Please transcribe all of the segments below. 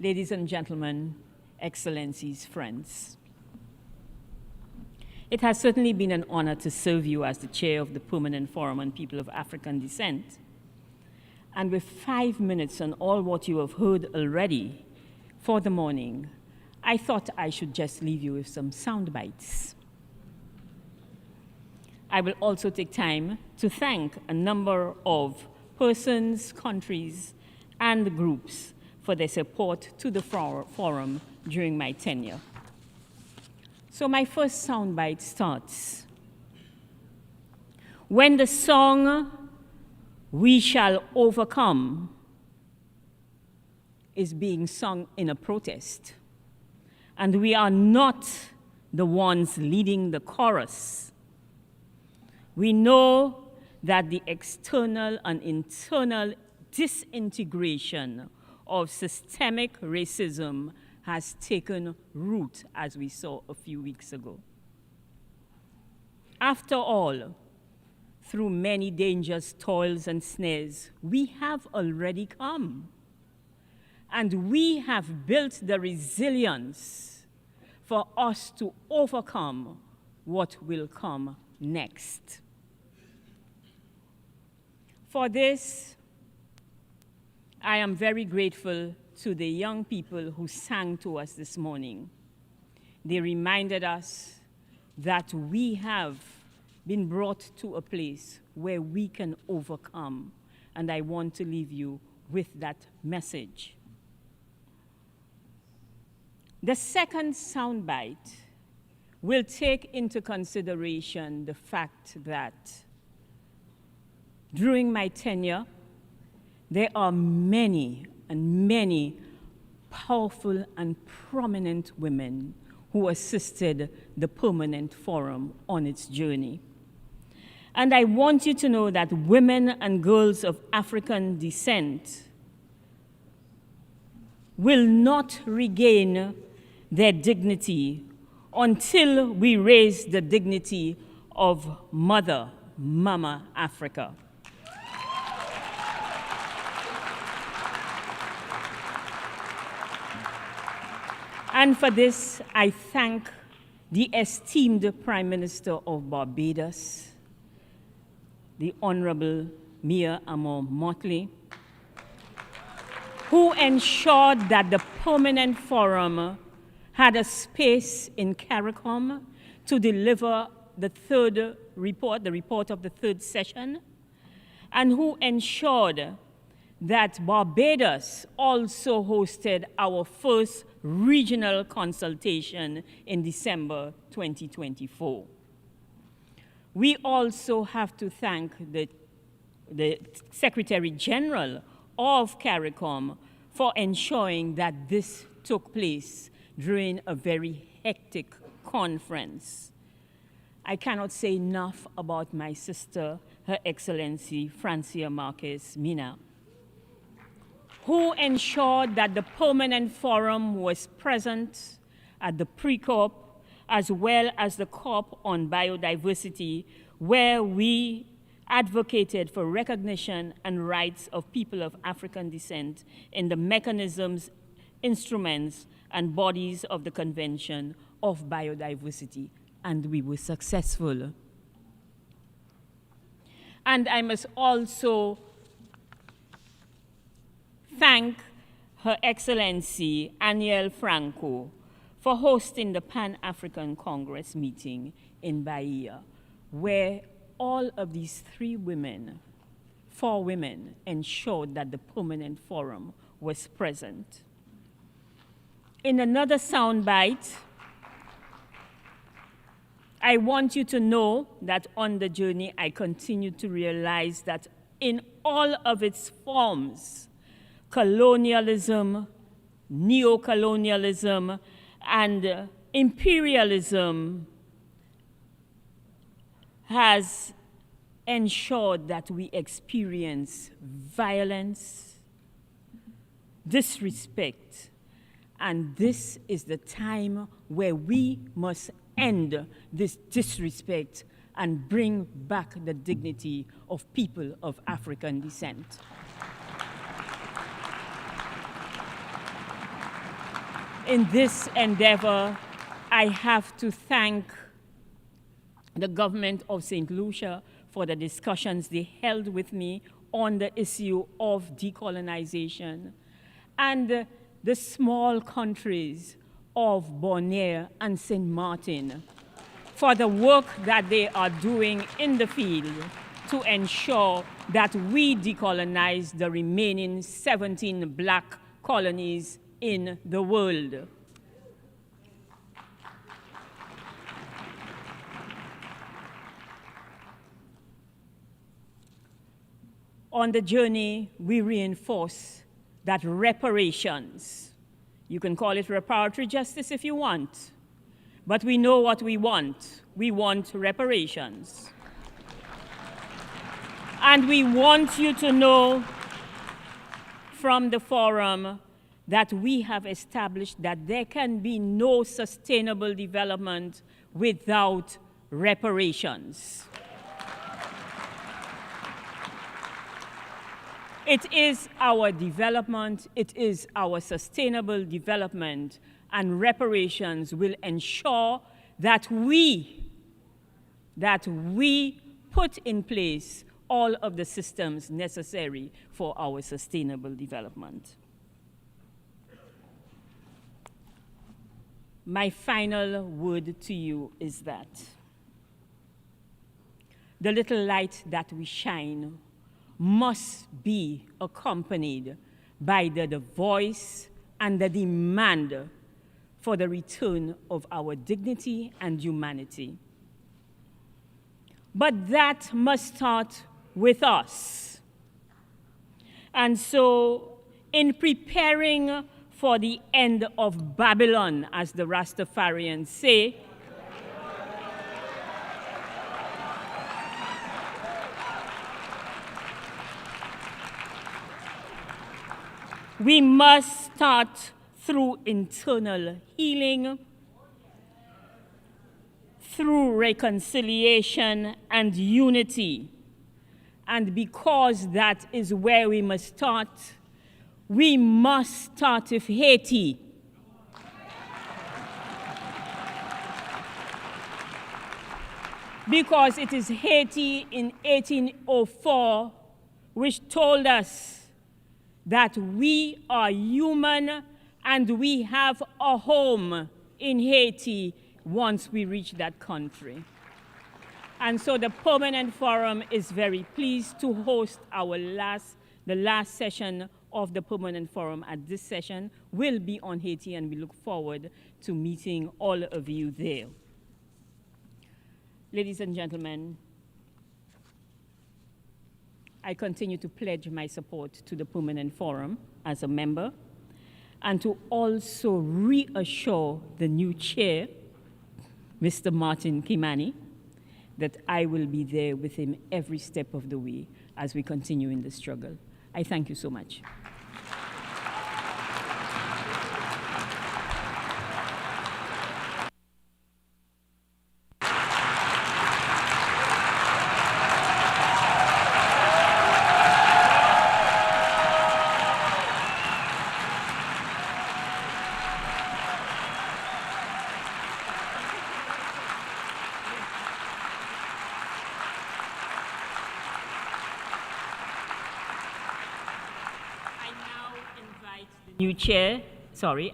ladies and gentlemen, excellencies, friends. It has certainly been an honor to serve you as the chair of the Permanent Forum on People of African Descent. And with 5 minutes on all what you have heard already for the morning, I thought I should just leave you with some sound bites. I will also take time to thank a number of persons, countries, and groups for their support to the forum during my tenure. So my first soundbite starts. When the song "We Shall Overcome" is being sung in a protest, and we are not the ones leading the chorus, we know that the external and internal disintegration of systemic racism has taken root, as we saw a few weeks ago. After all, through many dangers, toils, and snares, we have already come. And we have built the resilience for us to overcome what will come next. For this, I am very grateful to the young people who sang to us this morning. They reminded us that we have been brought to a place where we can overcome, and I want to leave you with that message. The second soundbite will take into consideration the fact that during my tenure, there are many and many powerful and prominent women who assisted the Permanent Forum on its journey. And I want you to know that women and girls of African descent will not regain their dignity until we raise the dignity of Mama Africa. And for this, I thank the esteemed Prime Minister of Barbados, the Honorable Mia Amor-Motley, who ensured that the Permanent Forum had a space in CARICOM to deliver the third report, the report of the third session, and who ensured that Barbados also hosted our first regional consultation in December 2024. We also have to thank the Secretary General of CARICOM for ensuring that this took place during a very hectic conference. I cannot say enough about my sister, Her Excellency Francia Marquez Mina, who ensured that the Permanent Forum was present at the pre-COP as well as the COP on biodiversity, where we advocated for recognition and rights of people of African descent in the mechanisms, instruments, and bodies of the Convention of Biodiversity, and we were successful. And I must also thank Her Excellency Aniel Franco for hosting the Pan-African Congress meeting in Bahia, where all of these four women, ensured that the Permanent Forum was present. In another soundbite, I want you to know that on the journey, I continue to realize that in all of its forms, colonialism, neo-colonialism, and imperialism has ensured that we experience violence, disrespect, and this is the time where we must end this disrespect and bring back the dignity of people of African descent. In this endeavor, I have to thank the government of St. Lucia for the discussions they held with me on the issue of decolonization, and the small countries of Bonaire and St. Martin for the work that they are doing in the field to ensure that we decolonize the remaining 17 black colonies in the world. On the journey, we reinforce that reparations, you can call it reparatory justice if you want, but we know what we want. We want reparations. And we want you to know from the forum that we have established that there can be no sustainable development without reparations. It is our development, it is our sustainable development, and reparations will ensure that we put in place all of the systems necessary for our sustainable development. My final word to you is that the little light that we shine must be accompanied by the voice and the demand for the return of our dignity and humanity. But that must start with us. And so, in preparing for the end of Babylon, as the Rastafarians say, we must start through internal healing, through reconciliation and unity. And because that is where we must start, we must start with Haiti. Because it is Haiti in 1804 which told us that we are human and we have a home in Haiti once we reach that country. And so the Permanent Forum is very pleased to host the last session of the Permanent Forum. At this session will be on Haiti, and we look forward to meeting all of you there. Ladies and gentlemen, I continue to pledge my support to the Permanent Forum as a member, and to also reassure the new chair, Mr. Martin Kimani, that I will be there with him every step of the way as we continue in the struggle. I thank you so much.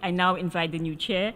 I now invite the new chair,